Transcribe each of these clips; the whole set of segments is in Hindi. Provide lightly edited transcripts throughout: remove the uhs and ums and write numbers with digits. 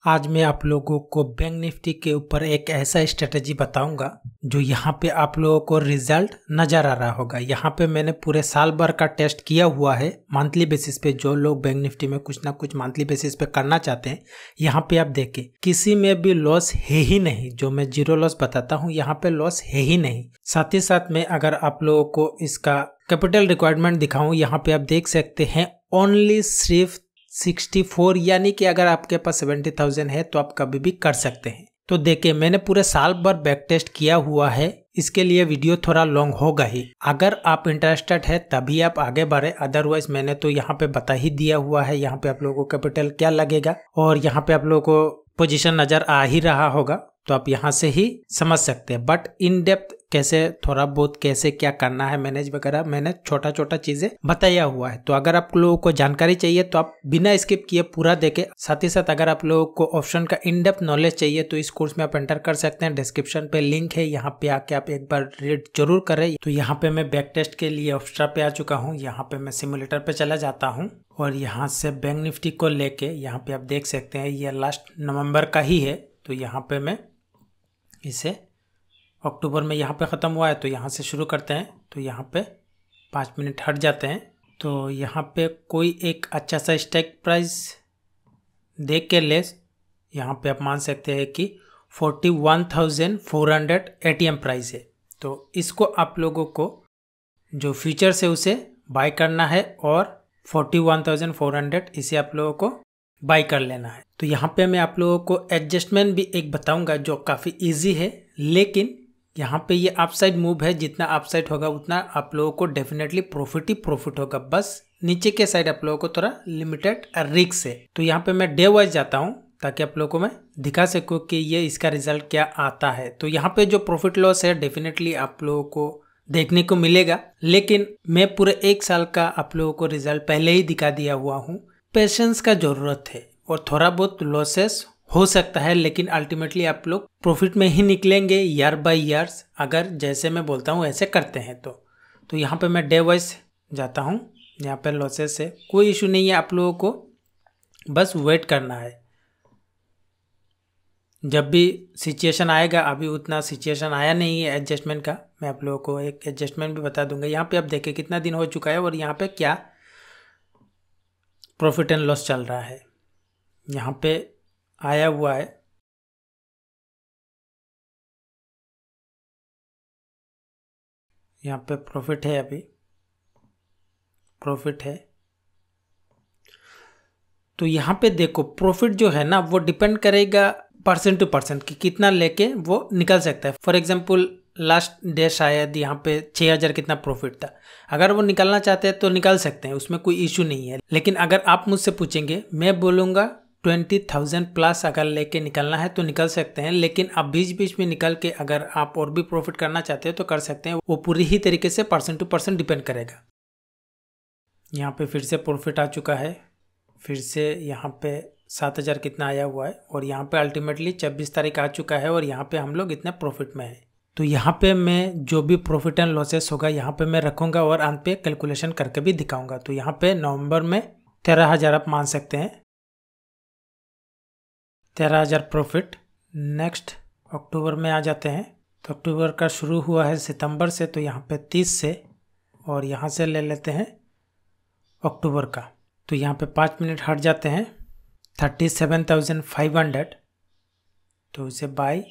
आज मैं आप लोगों को बैंक निफ्टी के ऊपर एक ऐसा स्ट्रेटजी बताऊंगा जो यहाँ पे आप लोगों को रिजल्ट नजर आ रहा होगा। यहाँ पे मैंने पूरे साल भर का टेस्ट किया हुआ है मंथली बेसिस पे। जो लोग बैंक निफ्टी में कुछ ना कुछ मंथली बेसिस पे करना चाहते हैं, यहाँ पे आप देखें किसी में भी लॉस है ही नहीं। जो मैं जीरो लॉस बताता हूँ यहाँ पे लॉस है ही नहीं। साथ ही साथ में अगर आप लोगों को इसका कैपिटल रिक्वायरमेंट दिखाऊं, यहाँ पे आप देख सकते हैं ओनली सिर्फ 64, यानी कि अगर आपके पास 70,000 है तो आप कभी भी कर सकते हैं। तो देखिए मैंने पूरे साल भर बैक टेस्ट किया हुआ है, इसके लिए वीडियो थोड़ा लॉन्ग होगा ही। अगर आप इंटरेस्टेड है तभी आप आगे बढ़े, अदरवाइज मैंने तो यहाँ पे बता ही दिया हुआ है। यहाँ पे आप लोगों को कैपिटल क्या लगेगा और यहाँ पे आप लोगों को पोजीशन नजर आ ही रहा होगा, तो आप यहाँ से ही समझ सकते हैं। बट इन डेप्थ कैसे थोड़ा बहुत कैसे क्या करना है मैनेज वगैरह मैंने छोटा छोटा चीजें बताया हुआ है। तो अगर आप लोगों को जानकारी चाहिए तो आप बिना स्किप किए पूरा देखें। साथ ही साथ अगर आप लोगों को ऑप्शन का इन डेप्थ नॉलेज चाहिए तो इस कोर्स में आप एंटर कर सकते हैं। डिस्क्रिप्शन पे लिंक है, यहाँ पे आके आप एक बार रीड जरूर करें। तो यहाँ पे मैं बैक टेस्ट के लिए ऑप्शन पे आ चुका हूँ। यहाँ पे मैं सिमुलेटर पे चला जाता हूँ और यहाँ से बैंक निफ्टी को लेके यहाँ पे आप देख सकते हैं ये लास्ट नवंबर का ही है। तो यहाँ पे मैं इसे अक्टूबर में यहाँ पे ख़त्म हुआ है तो यहाँ से शुरू करते हैं। तो यहाँ पे 5 मिनट हट जाते हैं। तो यहाँ पे कोई एक अच्छा सा स्ट्राइक प्राइस देख के ले, यहाँ पे आप मान सकते हैं कि 41,400 ATM प्राइस है। तो इसको आप लोगों को जो फ्यूचर्स है उसे बाय करना है और 41,400 इसे आप लोगों को बाय कर लेना है। तो यहाँ पे मैं आप लोगों को एडजस्टमेंट भी एक बताऊंगा जो काफ़ी इजी है, लेकिन यहाँ पे ये अपसाइड मूव है। जितना अपसाइड होगा उतना आप लोगों को डेफिनेटली प्रॉफिट ही प्रॉफिट होगा। बस नीचे के साइड आप लोगों को थोड़ा लिमिटेड रिस्क है। तो यहाँ पे मैं डे वाइज जाता हूँ ताकि आप लोगों को मैं दिखा सकूँ कि ये इसका रिजल्ट क्या आता है। तो यहाँ पे जो प्रॉफिट लॉस है डेफिनेटली आप लोगों को देखने को मिलेगा, लेकिन मैं पूरे 1 साल का आप लोगों को रिजल्ट पहले ही दिखा दिया हुआ हूँ। पेशेंस का जरूरत है और थोड़ा बहुत लॉसेस हो सकता है, लेकिन अल्टीमेटली आप लोग प्रॉफिट में ही निकलेंगे ईयर बाय ईयर्स, अगर जैसे मैं बोलता हूँ ऐसे करते हैं तो यहाँ पे मैं डे वाइज जाता हूँ। यहाँ पे लॉसेस है, कोई इशू नहीं है, आप लोगों को बस वेट करना है। जब भी सिचुएशन आएगा, अभी उतना सिचुएशन आया नहीं है एडजस्टमेंट का, मैं आप लोगों को एक एडजस्टमेंट भी बता दूंगा। यहाँ पे आप देखें कितना दिन हो चुका है और यहाँ पे क्या प्रॉफिट एंड लॉस चल रहा है। यहाँ पे आया हुआ है, यहाँ पे प्रॉफिट है, अभी प्रॉफिट है। तो यहाँ पे देखो प्रॉफिट जो है ना वो डिपेंड करेगा परसेंट टू परसेंट कि कितना लेके वो निकल सकता है। फॉर एग्जांपल लास्ट डे शायद यहाँ पे 6,000 कितना प्रॉफिट था, अगर वो निकालना चाहते हैं तो निकाल सकते हैं, उसमें कोई इशू नहीं है। लेकिन अगर आप मुझसे पूछेंगे, मैं बोलूँगा 20,000 प्लस अगर लेके निकलना है तो निकल सकते हैं। लेकिन आप बीच बीच में निकल के अगर आप और भी प्रॉफिट करना चाहते हैं तो कर सकते हैं। वो पूरी ही तरीके से परसेंट टू परसेंट डिपेंड करेगा। यहाँ पे फिर से प्रॉफिट आ चुका है, फिर से यहाँ पे 7,000 कितना आया हुआ है और यहाँ पे अल्टीमेटली 26 तारीख आ चुका है और यहाँ पे हम लोग इतने प्रॉफिट में है। तो यहाँ पे मैं जो भी प्रॉफिट एंड लॉसेस होगा यहाँ पे मैं रखूँगा और अंत पे कैलकुलेशन करके भी दिखाऊंगा। तो यहाँ पे नवंबर में 13,000 आप मान सकते हैं, 13,000 प्रॉफिट। नेक्स्ट अक्टूबर में आ जाते हैं। तो अक्टूबर का शुरू हुआ है सितंबर से, तो यहाँ पे 30 से और यहाँ से ले लेते हैं अक्टूबर का। तो यहाँ पे 5 मिनट हट जाते हैं, 37,500। तो इसे बाई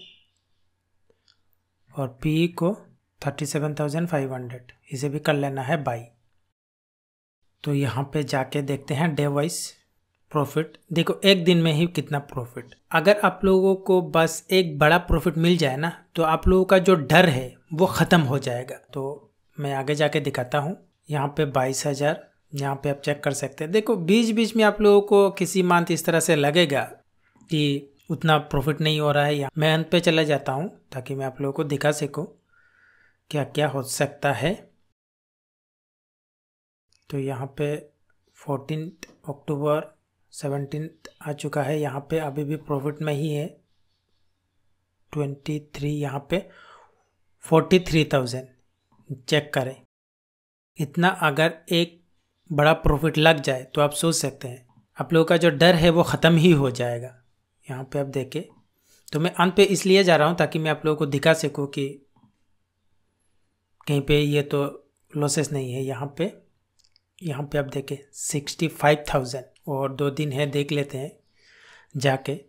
और पी को 37,500 इसे भी कर लेना है बाई। तो यहाँ पे जाके देखते हैं डे वाइज प्रॉफिट। देखो एक दिन में ही कितना प्रॉफिट। अगर आप लोगों को बस एक बड़ा प्रॉफिट मिल जाए ना तो आप लोगों का जो डर है वो ख़त्म हो जाएगा। तो मैं आगे जाके दिखाता हूँ। यहाँ पे 22,000 यहाँ पे आप चेक कर सकते हैं। देखो बीच बीच में आप लोगों को किसी मंथ इस तरह से लगेगा कि उतना प्रॉफिट नहीं हो रहा है। यहाँ मैं अंत पे चला जाता हूँ ताकि मैं आप लोगों को दिखा सकूँ क्या क्या हो सकता है। तो यहाँ पे 14 अक्टूबर 17 आ चुका है, यहाँ पे अभी भी प्रॉफिट में ही है। 23 यहाँ पे 43,000 चेक करें। इतना अगर एक बड़ा प्रॉफिट लग जाए तो आप सोच सकते हैं आप लोगों का जो डर है वो ख़त्म ही हो जाएगा। यहाँ पे आप देखें, तो मैं अंत पे इसलिए जा रहा हूँ ताकि मैं आप लोगों को दिखा सकूँ कि कहीं पे ये तो लॉसेस नहीं है। यहाँ पे आप देखें 65,000 और 2 दिन है, देख लेते हैं जाके।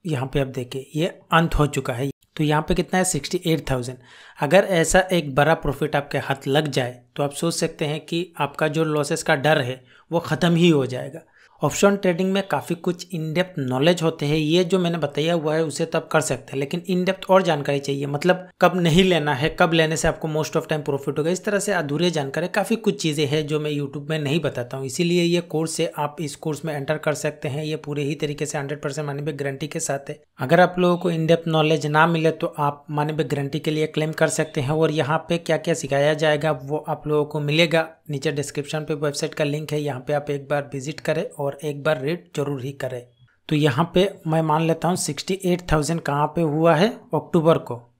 यहाँ पे आप देखें ये अंत हो चुका है। तो यहाँ पे कितना है 68,000। अगर ऐसा एक बड़ा प्रॉफिट आपके हाथ लग जाए तो आप सोच सकते हैं कि आपका जो लॉसेस का डर है वो ख़त्म ही हो जाएगा। ऑप्शन ट्रेडिंग में काफ़ी कुछ इन डेप्थ नॉलेज होते हैं। ये जो मैंने बताया हुआ है उसे तो आप कर सकते हैं, लेकिन इन डेप्थ और जानकारी चाहिए, मतलब कब नहीं लेना है, कब लेने से आपको मोस्ट ऑफ टाइम प्रॉफिट होगा। इस तरह से अधूरे जानकारी काफ़ी कुछ चीज़ें हैं जो मैं यूट्यूब में नहीं बताता हूँ। इसीलिए ये कोर्स है, आप इस कोर्स में एंटर कर सकते हैं। ये पूरे ही तरीके से 100% मनी बैक गारंटी के साथ है। अगर आप लोगों को इन डेप्थ नॉलेज ना मिले तो आप मनी बैक गारंटी के लिए क्लेम कर सकते हैं। और यहाँ पे क्या क्या सिखाया जाएगा वो आप लोगों को मिलेगा। नीचे डिस्क्रिप्शन पे वेबसाइट का लिंक है, यहाँ पे आप एक बार विजिट करें और एक बार रीड जरूर ही करें। तो यहाँ पे मैं मान लेता हूँ 68,000 कहाँ पे हुआ है, अक्टूबर को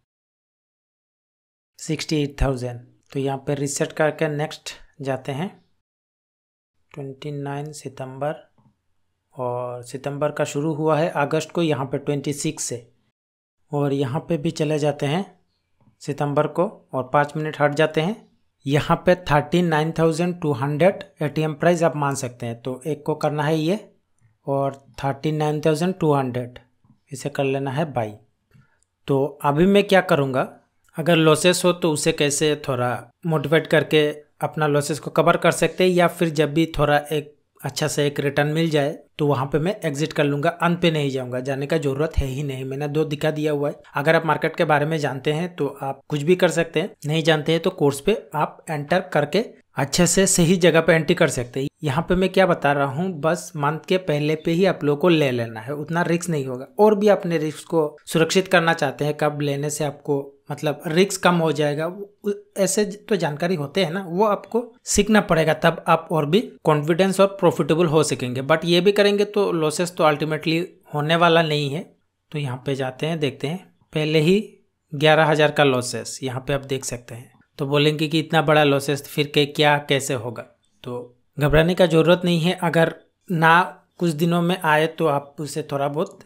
68,000। तो यहाँ पे रिसेट करके नेक्स्ट जाते हैं। 29 सितंबर, और सितंबर का शुरू हुआ है अगस्त को यहाँ पे 26 से, और यहाँ पे भी चले जाते हैं सितंबर को और 5 मिनट हट जाते हैं। यहाँ पे 39,200 एटीएम प्राइस आप मान सकते हैं। तो एक को करना है ये और 39,200 इसे कर लेना है बाई। तो अभी मैं क्या करूँगा, अगर लॉसेस हो तो उसे कैसे थोड़ा मोटिवेट करके अपना लॉसेस को कवर कर सकते हैं, या फिर जब भी थोड़ा एक अच्छा से एक रिटर्न मिल जाए तो वहाँ पे मैं एग्जिट कर लूँगा। अंत पे नहीं जाऊँगा, जाने का ज़रूरत है ही नहीं। मैंने 2 दिखा दिया हुआ है। अगर आप मार्केट के बारे में जानते हैं तो आप कुछ भी कर सकते हैं, नहीं जानते हैं तो कोर्स पे आप एंटर करके अच्छे से सही जगह पे एंट्री कर सकते हैं। यहाँ पे मैं क्या बता रहा हूँ, बस मंथ के पहले पे ही आप लोगों को ले लेना है, उतना रिस्क नहीं होगा। और भी अपने रिस्क को सुरक्षित करना चाहते हैं, कब लेने से आपको मतलब रिस्क कम हो जाएगा, ऐसे तो जानकारी होते हैं ना, वो आपको सीखना पड़ेगा, तब आप और भी कॉन्फिडेंस और प्रॉफिटेबल हो सकेंगे। बट ये भी करेंगे तो लॉसेस तो अल्टीमेटली होने वाला नहीं है। तो यहाँ पे जाते हैं, देखते हैं। पहले ही 11,000 का लॉसेस यहाँ पे आप देख सकते हैं। तो बोलेंगे कि इतना बड़ा लॉसेस फिर के क्या कैसे होगा, तो घबराने का ज़रूरत नहीं है। अगर ना कुछ दिनों में आए तो आप उसे थोड़ा बहुत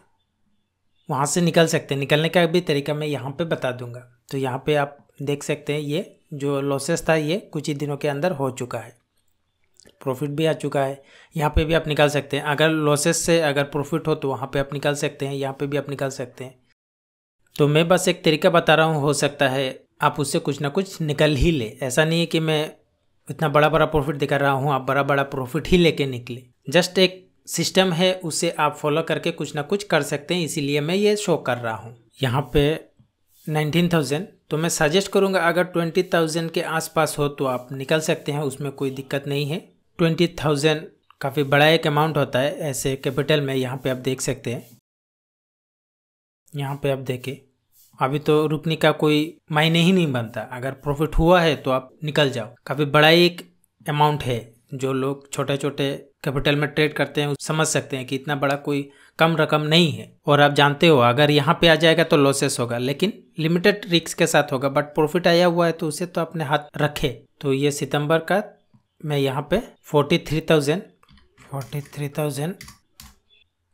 वहाँ से निकल सकते हैं। निकलने का भी तरीका मैं यहाँ पे बता दूंगा। तो यहाँ पे आप देख सकते हैं ये जो लॉसेस था ये कुछ ही दिनों के अंदर हो चुका है, प्रॉफिट भी आ चुका है। यहाँ पे भी आप निकाल सकते हैं। अगर लॉसेस से अगर प्रॉफिट हो तो वहाँ पे आप निकाल सकते हैं, यहाँ पे भी आप निकाल सकते हैं। तो मैं बस एक तरीका बता रहा हूँ, हो सकता है आप उससे कुछ ना कुछ निकल ही ले। ऐसा नहीं है कि मैं इतना बड़ा बड़ा प्रॉफिट दिखा रहा हूँ आप बड़ा बड़ा प्रॉफिट ही लेके निकले। जस्ट एक सिस्टम है, उसे आप फॉलो करके कुछ ना कुछ कर सकते हैं, इसीलिए मैं ये शो कर रहा हूँ। यहाँ पे 19,000, तो मैं सजेस्ट करूँगा अगर 20,000 के आसपास हो तो आप निकल सकते हैं, उसमें कोई दिक्कत नहीं है। 20,000 काफ़ी बड़ा एक अमाउंट होता है ऐसे कैपिटल में। यहाँ पे आप देख सकते हैं, यहाँ पे आप देखें अभी तो रुकने का कोई मायने ही नहीं बनता। अगर प्रॉफिट हुआ है तो आप निकल जाओ। काफ़ी बड़ा एक अमाउंट है, जो लोग छोटे छोटे कैपिटल में ट्रेड करते हैं समझ सकते हैं कि इतना बड़ा कोई कम रकम नहीं है। और आप जानते हो अगर यहाँ पे आ जाएगा तो लॉसेस होगा, लेकिन लिमिटेड रिस्क के साथ होगा। बट प्रॉफिट आया हुआ है तो उसे तो अपने हाथ रखे। तो ये सितंबर का मैं यहाँ पे 43,000,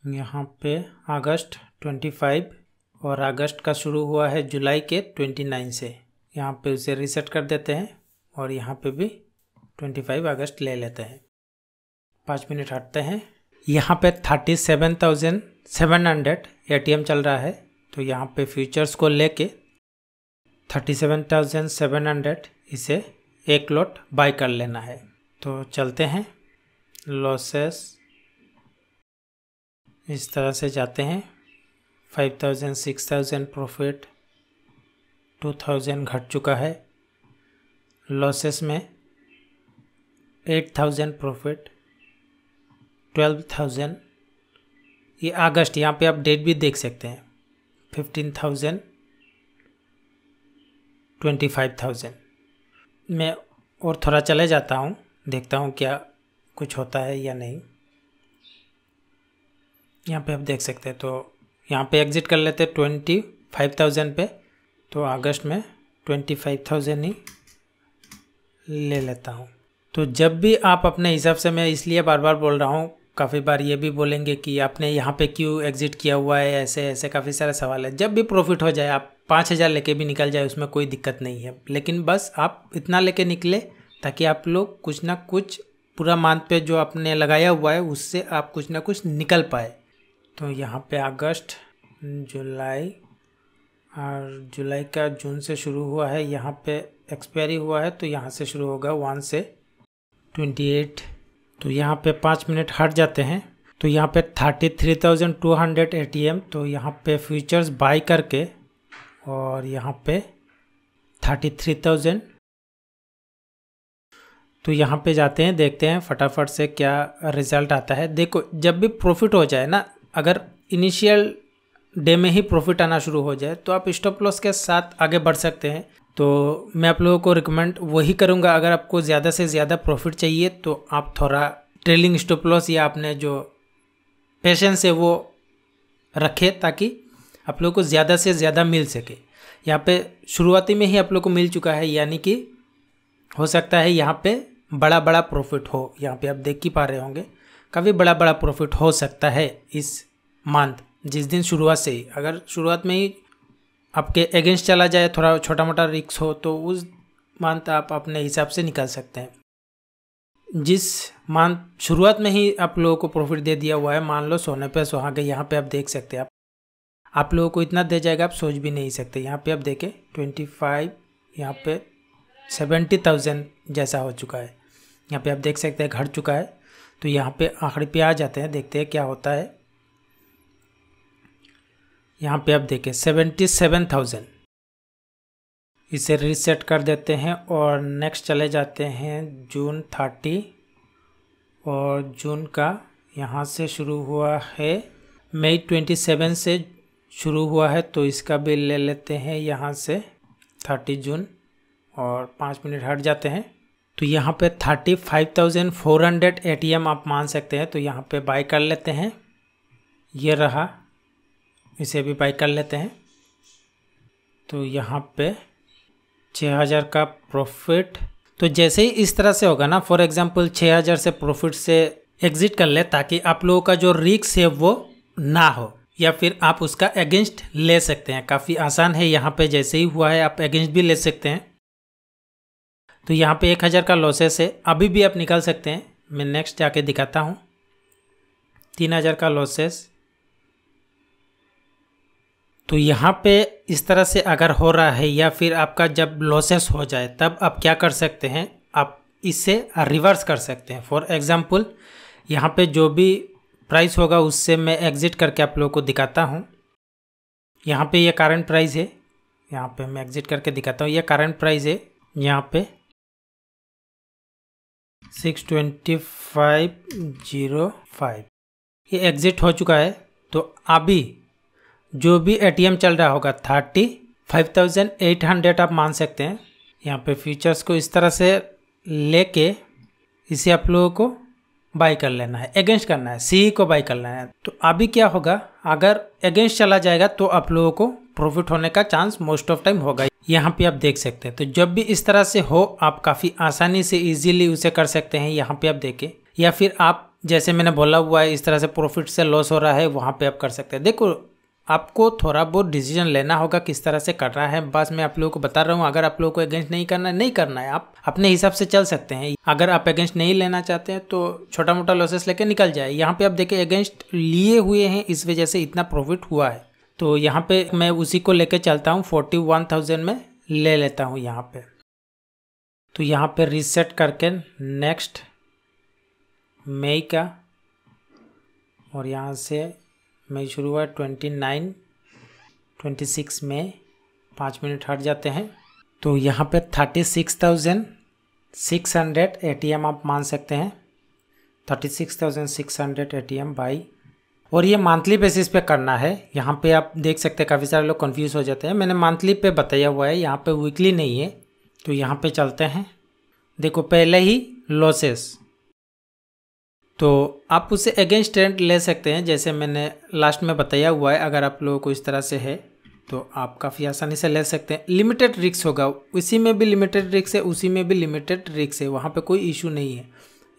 यहाँ पे अगस्त 25, और अगस्त का शुरू हुआ है जुलाई के 29 से। यहाँ पे उसे रीसेट कर देते हैं और यहाँ पे भी 25 अगस्त ले लेते हैं। 5 मिनट हटते हैं। यहाँ पे 37,700 एटीएम चल रहा है। तो यहाँ पे फ्यूचर्स को लेके 37,700 इसे एक लॉट बाय कर लेना है। तो चलते हैं। लॉसेस इस तरह से जाते हैं। 5,000, 6,000 प्रॉफिट, 2,000 घट चुका है। लॉसेस में 8,000 प्रॉफिट, 12,000, ये अगस्त, यहाँ पे आप डेट भी देख सकते हैं। 15,000, 25,000। मैं और थोड़ा चले जाता हूँ, देखता हूँ क्या कुछ होता है या नहीं। यहाँ पे आप देख सकते हैं। तो यहाँ पे एग्जिट कर लेते हैं 25,000 पे। तो अगस्त में 25,000 ही ले लेता हूँ। तो जब भी आप अपने हिसाब से, मैं इसलिए बार बार बोल रहा हूँ, काफ़ी बार ये भी बोलेंगे कि आपने यहाँ पे क्यों एग्जिट किया हुआ है, ऐसे ऐसे काफ़ी सारे सवाल है। जब भी प्रॉफिट हो जाए, आप 5,000 लेके भी निकल जाए, उसमें कोई दिक्कत नहीं है, लेकिन बस आप इतना लेके निकले ताकि आप लोग कुछ ना कुछ पूरा मंथ पे जो आपने लगाया हुआ है उससे आप कुछ ना कुछ निकल पाए। तो यहाँ पे अगस्त, जुलाई और जुलाई का जून से शुरू हुआ है, यहाँ पे एक्सपायरी हुआ है तो यहाँ से शुरू होगा 1 से 28। तो यहाँ पे 5 मिनट हट जाते हैं तो यहाँ पे 33,200 ATM। तो यहाँ पे फ्यूचर्स बाई करके और यहाँ पे 33,000। तो यहाँ पे जाते हैं, देखते हैं फटाफट से क्या रिज़ल्ट आता है। देखो, जब भी प्रॉफिट हो जाए ना, अगर इनिशियल डे में ही प्रॉफिट आना शुरू हो जाए तो आप स्टॉप लॉस के साथ आगे बढ़ सकते हैं। तो मैं आप लोगों को रिकमेंड वही करूँगा, अगर आपको ज़्यादा से ज़्यादा प्रॉफिट चाहिए तो आप थोड़ा ट्रेलिंग स्टॉप लॉस या आपने जो पेशेंस है वो रखें ताकि आप लोगों को ज़्यादा से ज़्यादा मिल सके। यहाँ पे शुरुआती में ही आप लोगों को मिल चुका है, यानी कि हो सकता है यहाँ पे बड़ा बड़ा प्रॉफिट हो। यहाँ पे आप देख ही पा रहे होंगे काफ़ी बड़ा बड़ा प्रॉफिट हो सकता है इस मंथ, जिस दिन शुरुआत से ही। अगर शुरुआत में ही आपके अगेंस्ट चला जाए, थोड़ा छोटा मोटा रिस्क हो, तो उस मंथ आप अपने हिसाब से निकाल सकते हैं। जिस मंथ शुरुआत में ही आप लोगों को प्रॉफिट दे दिया हुआ है, मान लो सोने पे सुहागे, यहाँ पे आप देख सकते हैं। आप लोगों को इतना दे जाएगा आप सोच भी नहीं सकते। यहाँ पे आप देखें 25, यहाँ पे 70,000 जैसा हो चुका है। यहाँ पे आप देख सकते हैं घट चुका है। तो यहाँ पे आखिरी पे आ जाते हैं, देखते हैं क्या होता है। यहाँ पे आप देखें 77,000। इसे रीसेट कर देते हैं और नेक्स्ट चले जाते हैं जून 30। और जून का यहाँ से शुरू हुआ है, मई 27 से शुरू हुआ है, तो इसका बिल ले लेते हैं यहाँ से 30 जून और 5 मिनट हट जाते हैं। तो यहाँ पे 35,400 ATM आप मान सकते हैं। तो यहाँ पे बाई कर लेते हैं, ये रहा, इसे भी बाई कर लेते हैं। तो यहाँ पे 6,000 का प्रॉफिट। तो जैसे ही इस तरह से होगा ना, फॉर एग्जांपल 6,000 से प्रॉफिट से एग्जिट कर ले ताकि आप लोगों का जो रिस्क है वो ना हो, या फिर आप उसका अगेंस्ट ले सकते हैं। काफ़ी आसान है, यहाँ पे जैसे ही हुआ है आप अगेंस्ट भी ले सकते हैं। तो यहाँ पे 1,000 का लॉसेस है, अभी भी आप निकाल सकते हैं। मैं नेक्स्ट जाके दिखाता हूँ। 3,000 का लॉसेस। तो यहाँ पे इस तरह से अगर हो रहा है या फिर आपका जब लॉसेस हो जाए तब आप क्या कर सकते हैं, आप इसे रिवर्स कर सकते हैं। फॉर एग्जांपल यहाँ पे जो भी प्राइस होगा उससे मैं एग्जिट करके आप लोगों को दिखाता हूँ। यहाँ पे ये करंट प्राइस है, यहाँ पे मैं एग्जिट करके दिखाता हूँ। ये करंट प्राइस है, यहाँ पे 625.05 ये एग्जिट हो चुका है। तो अभी जो भी ATM चल रहा होगा 35,800 आप मान सकते हैं। यहाँ पे फ्यूचर्स को इस तरह से लेके इसे आप लोगों को बाई कर लेना है, अगेंस्ट करना है, CE को बाई करना है। तो अभी क्या होगा, अगर अगेंस्ट चला जाएगा तो आप लोगों को प्रॉफिट होने का चांस मोस्ट ऑफ टाइम होगा। यहाँ पे आप देख सकते हैं। तो जब भी इस तरह से हो आप काफ़ी आसानी से इजीली उसे कर सकते हैं। यहाँ पे आप देखें, या फिर आप जैसे मैंने बोला हुआ है इस तरह से प्रॉफिट से लॉस हो रहा है, वहाँ पे आप कर सकते हैं। देखो, आपको थोड़ा बहुत डिसीजन लेना होगा किस तरह से करना है। बस मैं आप लोगों को बता रहा हूँ, अगर आप लोगों को अगेंस्ट नहीं करना है, नहीं करना है, आप अपने हिसाब से चल सकते हैं। अगर आप अगेंस्ट नहीं लेना चाहते हैं तो छोटा मोटा लॉसेस लेके निकल जाए। यहाँ पे आप देखें अगेंस्ट लिए हुए हैं, इस वजह से इतना प्रॉफिट हुआ है। तो यहाँ पे मैं उसी को लेके चलता हूँ, 41,000 में ले लेता हूँ यहाँ पे। तो यहाँ पे रीसेट करके नेक्स्ट मई का, और यहाँ से मई शुरू हुआ 26 में 5 मिनट हट जाते हैं। तो यहाँ पे 36,600 ATM आप मान सकते हैं। 36,600 ATM बाई, और ये मंथली बेसिस पे करना है। यहाँ पे आप देख सकते हैं काफ़ी सारे लोग कंफ्यूज हो जाते हैं, मैंने मंथली पे बताया हुआ है, यहाँ पे वीकली नहीं है। तो यहाँ पे चलते हैं, देखो पहले ही लॉसेस, तो आप उसे अगेंस्ट ट्रेंड ले सकते हैं जैसे मैंने लास्ट में बताया हुआ है। अगर आप लोगों को इस तरह से है तो आप काफ़ी आसानी से ले सकते हैं। लिमिटेड रिस्क होगा, इसी में भी लिमिटेड रिस्क है, उसी में भी लिमिटेड रिस्क है, वहाँ पे कोई इशू नहीं है।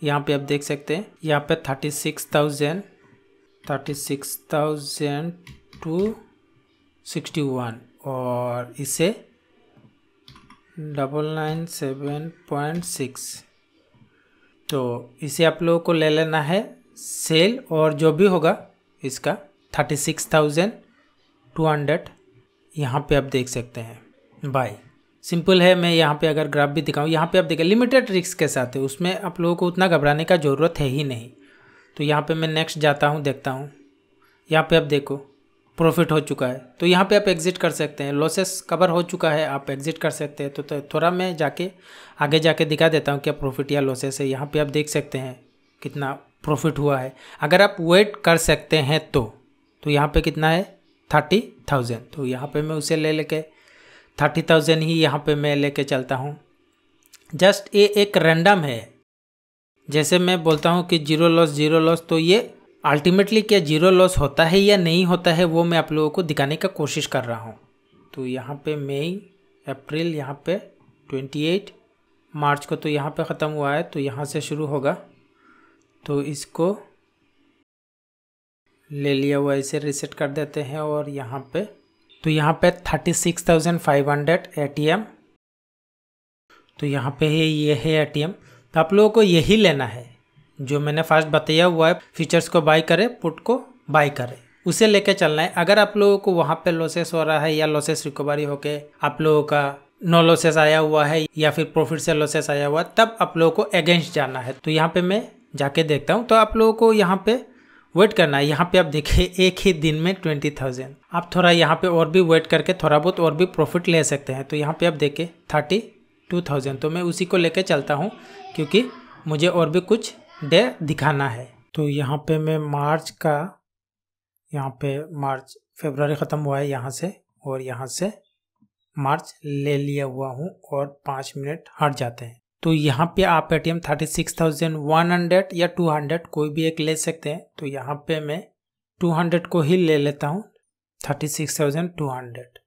यहाँ पे आप देख सकते हैं, यहाँ पे 36,261 और इसे 997.6। तो इसे आप लोगों को ले लेना है सेल, और जो भी होगा इसका 36,200 यहाँ पे आप देख सकते हैं बाय। सिंपल है। मैं यहाँ पे अगर ग्राफ भी दिखाऊँ, यहाँ पे आप देखें लिमिटेड रिस्क के साथ है, उसमें आप लोगों को उतना घबराने का ज़रूरत है ही नहीं। तो यहाँ पे मैं नेक्स्ट जाता हूँ, देखता हूँ। यहाँ पे आप देखो प्रॉफिट हो चुका है, तो यहाँ पे आप एग्जिट कर सकते हैं। लॉसेस कवर हो चुका है, आप एग्जिट कर सकते हैं। तो थोड़ा मैं जाके आगे जाके दिखा देता हूँ क्या प्रॉफिट या लॉसेस है। यहाँ पे आप देख सकते हैं कितना प्रॉफिट हुआ है। अगर आप वेट कर सकते हैं तो यहाँ पे कितना है 30,000। तो यहाँ पे मैं उसे ले लेके 30,000 ही यहाँ पे मैं लेके चलता हूँ। जस्ट ये एक रैंडम है, जैसे मैं बोलता हूँ कि जीरो लॉस, तो ये अल्टीमेटली क्या जीरो लॉस होता है या नहीं होता है वो मैं आप लोगों को दिखाने का कोशिश कर रहा हूँ। तो यहाँ पे मई अप्रैल, यहाँ पे 28 मार्च को तो यहाँ पे ख़त्म हुआ है, तो यहाँ से शुरू होगा। तो इसको ले लिया हुआ, इसे रीसेट कर देते हैं। और यहाँ पे तो यहाँ पे 36,500 ATM, तो यहाँ पे है ये है ATM। तो आप लोगों को यही लेना है जो मैंने फास्ट बताया हुआ है, फीचर्स को बाय करें, पुट को बाय करें, उसे लेके चलना है। अगर आप लोगों को वहाँ पे लॉसेस हो रहा है या लॉसेस रिकवरी होके आप लोगों का नो लॉसेस आया हुआ है या फिर प्रॉफिट से लॉसेस आया हुआ है, तब आप लोगों को अगेंस्ट जाना है। तो यहाँ पे मैं जाके देखता हूँ। तो आप लोगों को यहाँ पे वेट करना है। यहाँ पे आप देखिए एक ही दिन में 20,000। आप थोड़ा यहाँ पे और भी वेट करके थोड़ा बहुत और भी प्रॉफिट ले सकते हैं। तो यहाँ पे आप देखिए 32,000। तो मैं उसी को लेके चलता हूँ क्योंकि मुझे और भी कुछ डे दिखाना है। तो यहाँ पे मैं मार्च का, यहाँ पे मार्च फरवरी ख़त्म हुआ है यहाँ से, और यहाँ से मार्च ले लिया हुआ हूँ और 5 मिनट हट जाते हैं। तो यहाँ पे आप ATM 36,100 या 200 कोई भी एक ले सकते हैं। तो यहाँ पे मैं 200 को ही ले लेता हूँ, 36,200।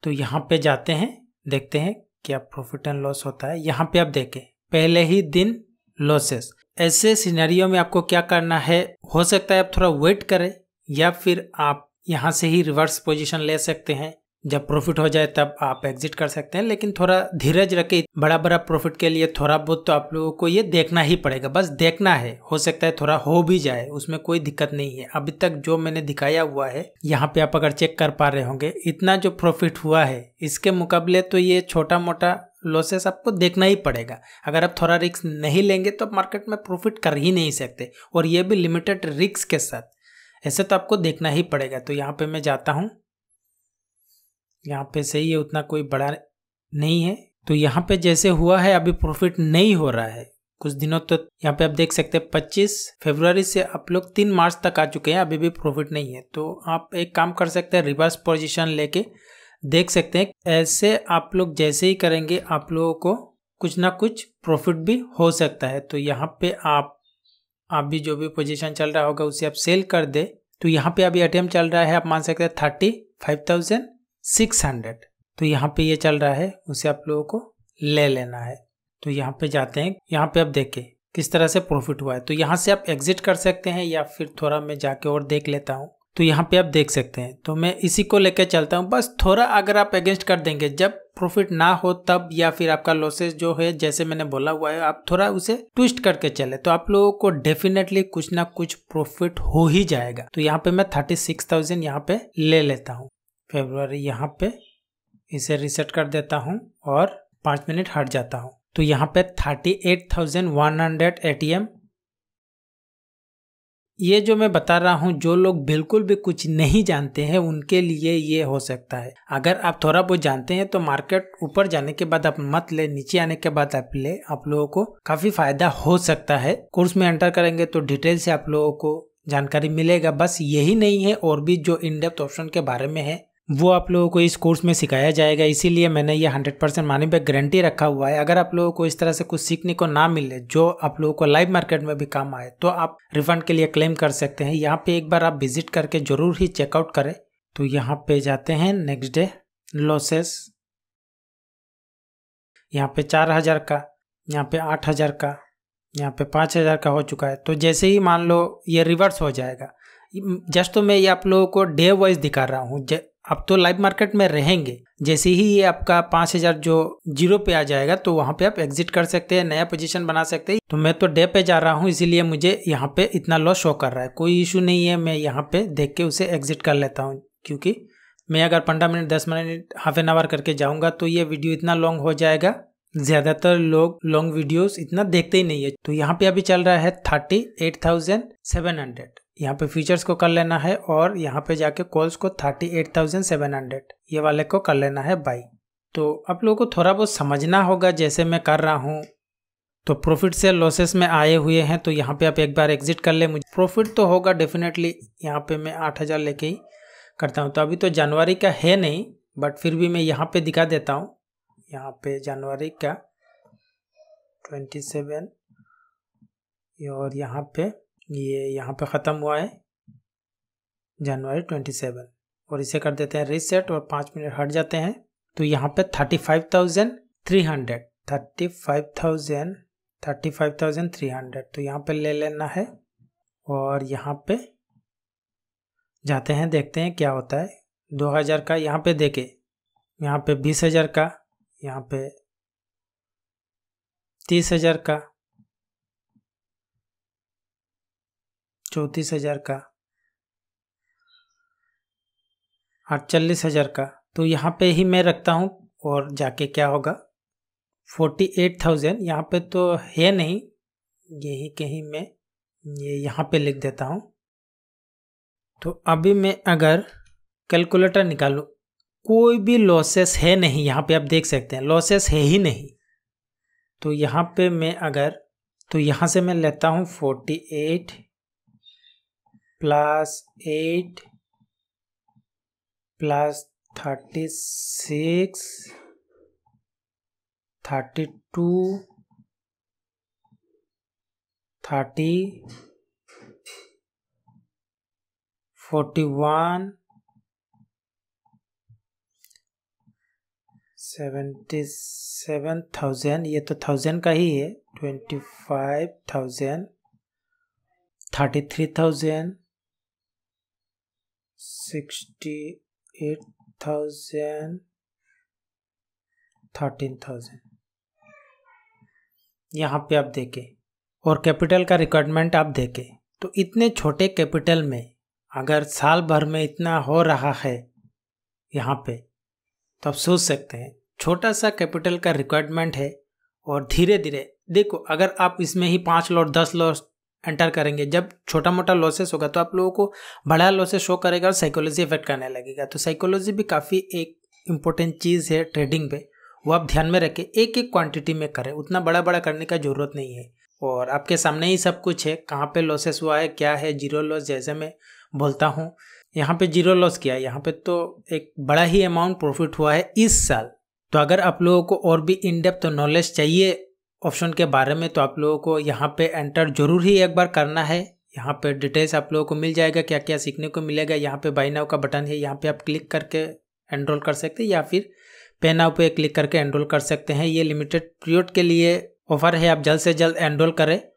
तो यहाँ पे जाते हैं, देखते हैं क्या प्रॉफिट एंड लॉस होता है। यहाँ पे आप देखें पहले ही दिन लॉसेस। ऐसे सिनेरियो में आपको क्या करना है, हो सकता है आप थोड़ा वेट करें या फिर आप यहाँ से ही रिवर्स पोजीशन ले सकते हैं। जब प्रॉफिट हो जाए तब आप एग्जिट कर सकते हैं, लेकिन थोड़ा धीरज रखे। बड़ा प्रॉफिट के लिए थोड़ा बहुत तो आप लोगों को ये देखना ही पड़ेगा, बस देखना है। हो सकता है थोड़ा हो भी जाए, उसमें कोई दिक्कत नहीं है। अभी तक जो मैंने दिखाया हुआ है यहाँ पे आप अगर चेक कर पा रहे होंगे, इतना जो प्रॉफिट हुआ है इसके मुकाबले तो ये छोटा मोटा लॉसेस आपको देखना ही पड़ेगा। अगर आप थोड़ा रिस्क नहीं लेंगे तो आप मार्केट में प्रॉफिट कर ही नहीं सकते, और ये भी लिमिटेड रिस्क के साथ। ऐसे तो आपको देखना ही पड़ेगा। तो यहाँ पे मैं जाता हूँ, यहाँ पे सही है, उतना कोई बड़ा नहीं है। तो यहाँ पे जैसे हुआ है अभी प्रॉफिट नहीं हो रहा है कुछ दिनों। तो यहाँ पे आप देख सकते हैं 25 फरवरी से आप लोग 3 मार्च तक आ चुके हैं, अभी भी प्रॉफिट नहीं है। तो आप एक काम कर सकते हैं, रिवर्स पोजीशन लेके देख सकते हैं। ऐसे आप लोग जैसे ही करेंगे आप लोगों को कुछ ना कुछ प्रॉफिट भी हो सकता है। तो यहाँ पे आप भी जो भी पोजीशन चल रहा होगा उसे आप सेल कर दे। तो यहाँ पे अभी ATM चल रहा है, आप मान सकते हैं 35,600। तो यहाँ पे ये चल रहा है, उसे आप लोगों को ले लेना है। तो यहाँ पे जाते हैं, यहाँ पे आप देखें किस तरह से प्रॉफिट हुआ है। तो यहाँ से आप एग्जिट कर सकते हैं या फिर थोड़ा मैं जाके और देख लेता हूँ। तो यहाँ पे आप देख सकते हैं, तो मैं इसी को लेकर चलता हूँ। बस थोड़ा अगर आप अगेंस्ट कर देंगे जब प्रॉफिट ना हो तब, या फिर आपका लॉसेस जो है जैसे मैंने बोला हुआ है आप थोड़ा उसे ट्विस्ट करके चले, तो आप लोगों को डेफिनेटली कुछ ना कुछ प्रॉफिट हो ही जाएगा। तो यहाँ पे मैं 36,000 यहाँ पे ले लेता हूँ फरवरी। यहाँ पे इसे रीसेट कर देता हूँ और 5 मिनट हट जाता हूँ। तो यहाँ पे 38,100 ATM। ये जो मैं बता रहा हूँ, जो लोग बिल्कुल भी कुछ नहीं जानते हैं उनके लिए ये हो सकता है। अगर आप थोड़ा बहुत जानते हैं तो मार्केट ऊपर जाने के बाद आप मत ले, नीचे आने के बाद आप ले, आप लोगों को काफी फायदा हो सकता है। कोर्स में एंटर करेंगे तो डिटेल से आप लोगों को जानकारी मिलेगा। बस यही नहीं है, और भी जो इन डेप्थ ऑप्शन के बारे में है वो आप लोगों को इस कोर्स में सिखाया जाएगा। इसीलिए मैंने ये 100% मनी बैक गारंटी रखा हुआ है। अगर आप लोगों को इस तरह से कुछ सीखने को ना मिले जो आप लोगों को लाइव मार्केट में भी काम आए, तो आप रिफंड के लिए क्लेम कर सकते हैं। यहाँ पे एक बार आप विजिट करके जरूर ही चेकआउट करें। तो यहाँ पे जाते हैं, नेक्स्ट डे लॉसेस, यहाँ पे 4,000 का, यहाँ पे 8,000 का, यहाँ पे 5,000 का हो चुका है। तो जैसे ही मान लो ये रिवर्स हो जाएगा, जस्ट तो मैं ये आप लोगों को डे वाइज दिखा रहा हूँ। अब तो लाइव मार्केट में रहेंगे, जैसे ही ये आपका 5,000 जो जीरो पे आ जाएगा तो वहाँ पे आप एग्जिट कर सकते हैं, नया पोजीशन बना सकते हैं। तो मैं तो डे पे जा रहा हूँ, इसीलिए मुझे यहाँ पे इतना लॉस शो कर रहा है। कोई इशू नहीं है, मैं यहाँ पे देख के उसे एग्जिट कर लेता हूँ, क्योंकि मैं अगर 15 minute 10 minute half an hour करके जाऊँगा तो ये वीडियो इतना लॉन्ग हो जाएगा। ज़्यादातर लोग लॉन्ग वीडियोस इतना देखते ही नहीं है। तो यहाँ पे अभी चल रहा है 38,700। यहाँ पे फ्यूचर्स को कर लेना है और यहाँ पे जाके कॉल्स को 38,700 ये वाले को कर लेना है बाई। तो आप लोगों को थोड़ा बहुत समझना होगा जैसे मैं कर रहा हूँ। तो प्रॉफिट से लॉसेस में आए हुए हैं, तो यहाँ पे आप एक बार एग्जिट कर ले। मुझे प्रॉफिट तो होगा डेफिनेटली, यहाँ पे मैं 8,000 लेके ही करता हूँ। तो अभी तो जनवरी का है नहीं, बट फिर भी मैं यहाँ पे दिखा देता हूँ। यहाँ पे जनवरी का 27 और यहाँ पे ये यहाँ पे ख़त्म हुआ है जनवरी 27, और इसे कर देते हैं रीसेट और 5 मिनट हट जाते हैं। तो यहाँ पे 35,300 तो यहाँ पे ले लेना है और यहाँ पे जाते हैं, देखते हैं क्या होता है। 2,000 का यहाँ पे देके, यहाँ पे 20,000 का, यहाँ पे 30,000 का, 34,000 का, 48,000 का। तो यहाँ पे ही मैं रखता हूँ और जाके क्या होगा 48,000 यहाँ पे तो है नहीं, यही कहीं मैं ये यहाँ पे लिख देता हूँ। तो अभी मैं अगर कैलकुलेटर निकालूँ, कोई भी लॉसेस है नहीं, यहाँ पे आप देख सकते हैं लॉसेस है ही नहीं। तो यहाँ पे मैं अगर, तो यहाँ से मैं लेता हूँ 48 प्लस 8 प्लस 36 32 30 41 77,000, ये तो 1,000 का ही है। 25,000 33,000 68,000 13,000 यहाँ पे आप देखें, और कैपिटल का रिक्वायरमेंट आप देखें। तो इतने छोटे कैपिटल में अगर साल भर में इतना हो रहा है यहाँ पे, तो आप सोच सकते हैं छोटा सा कैपिटल का रिक्वायरमेंट है। और धीरे धीरे देखो, अगर आप इसमें ही 5 लॉट 10 लॉट एंटर करेंगे, जब छोटा मोटा लॉसेस होगा तो आप लोगों को बड़ा लॉसेस शो करेगा और साइकोलॉजी इफेक्ट करने लगेगा। तो साइकोलॉजी भी काफ़ी एक इम्पोर्टेंट चीज़ है ट्रेडिंग पे, वो आप ध्यान में रखें। एक एक क्वांटिटी में करें, उतना बड़ा बड़ा करने का ज़रूरत नहीं है। और आपके सामने ही सब कुछ है, कहाँ पे लॉसेस हुआ है, क्या है जीरो लॉस, जैसे मैं बोलता हूँ यहाँ पे जीरो लॉस किया है, यहाँ पे तो एक बड़ा ही अमाउंट प्रॉफिट हुआ है इस साल। तो अगर आप लोगों को और भी इन डेप्थ नॉलेज चाहिए ऑप्शन के बारे में, तो आप लोगों को यहाँ पे एंटर जरूर ही एक बार करना है। यहाँ पे डिटेल्स आप लोगों को मिल जाएगा, क्या क्या सीखने को मिलेगा। यहाँ पे बाय नाउ का बटन है, यहाँ पे आप क्लिक करके एनरोल कर सकते हैं, या फिर पे नाउ पे क्लिक करके एनरोल कर सकते हैं। ये लिमिटेड पीरियड के लिए ऑफर है, आप जल्द से जल्द एनरोल करें।